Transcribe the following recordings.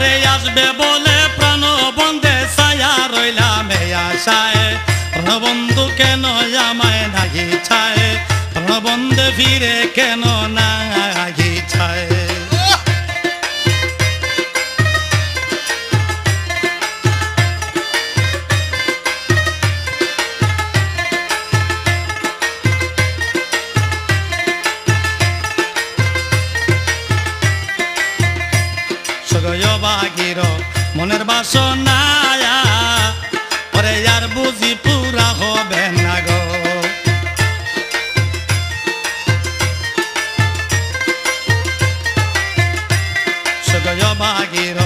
আরে আসবে বলে প্রাণ বন্ধে ছায়া রইলাম এই আশায় প্রাণবন্ধু কেন আমায় নাহি ছায় প্রাণবন্ধে ফিরে কেন নাহি ছায় বাগির মনের বাসনা ওরে আর বুঝি পুরা হবে না গো বাগির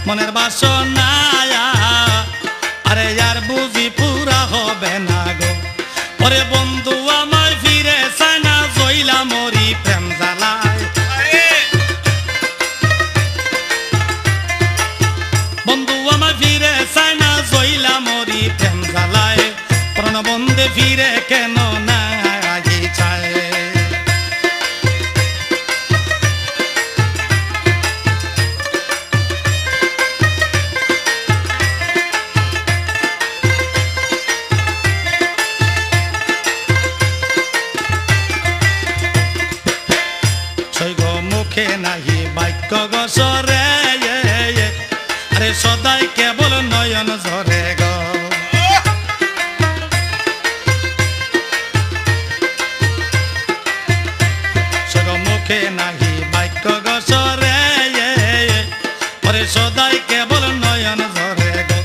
মনের বাসনা আরে আর বুঝি পুরা হবে না গো ওরে বন্ধু আমায় ফিরে চায় না জইলা মরি প্রেম জ্বালায় বন্ধু আমার ফিরে চায় না জইলা মরি প্রেম জ্বালায় প্রাণবন্ধে ফিরে কেন নাহি চায় সৈগ মুখে নাহি বাক্য গসরে আরে সদাই কেবল নয়ন ঝরে গো সগ মুখে নাহি বাক্য গসরে আরে সদাই কেবল নয়ন ঝরে গো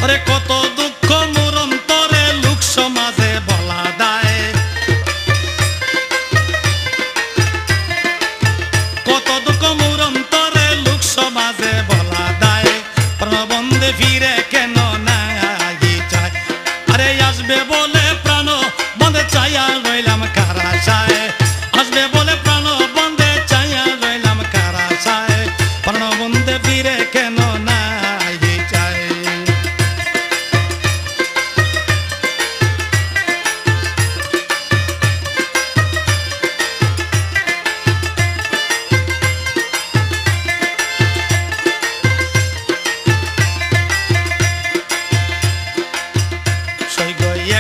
আরে কত দুঃখ মোর অন্তরে লোক সমাজে বলা দায় কত দুঃখ মোর অন্তরে লোক সমাজে বলা দায় প্রাণবন্ধে ফিরে কেন নাহি চায় আরে আসবে বলে প্রাণ বন্ধে চাইয়া রইলাম কারা চায় আসবে বলে প্রাণ বন্ধে চাইয়া রইলাম কারা চায় প্রাণবন্ধে ফিরে কেন নাহি চায়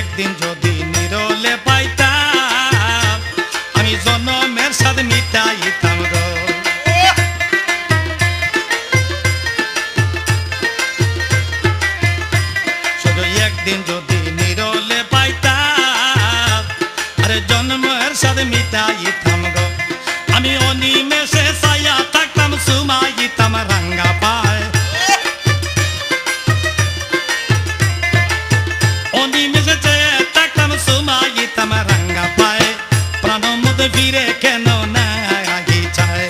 একদিন যদি নিরলে পাইতাম আমি জনমের সাথে মিটাইতাম গো শুধু একদিন যদি নিরলে পাইতাম আরে জন্মের সাথে মিটাইতাম গো আমি অনিমেষে ছায়া থাকতাম সুমাইতাম রাঙ্গা পায় অনিমেষে থাকতাম সুমাইতাম রাঙ্গা পায় প্রাণ মধ্যে ফিরে কেন নাহি চায়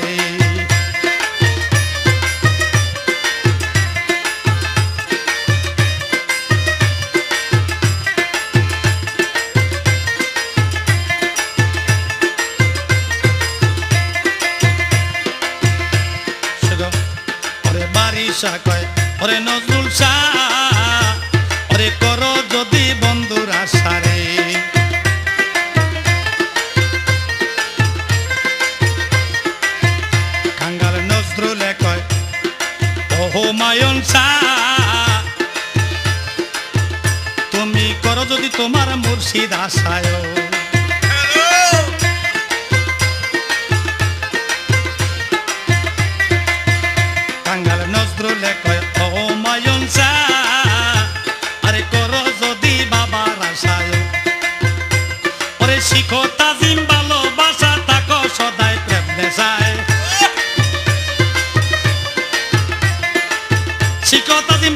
ওরে বারিশা কয় ওরে নজরুল শাহ ওরে করো যদি বন্ধুরা সারে কাঙ্গাল নজরুলে কয় ও হুমায়ুন শাহ তুমি করো যদি তোমার মুর্শিদ আশায় কাঙ্গাল নজরুলে কয় ও হুমায়ুন শাহ আরে করো যদি বাবার আশায় ওরে শিখো তাজিম ভালোবাসা থাকো সদাই প্রেম নেশায় শিখো তাজিম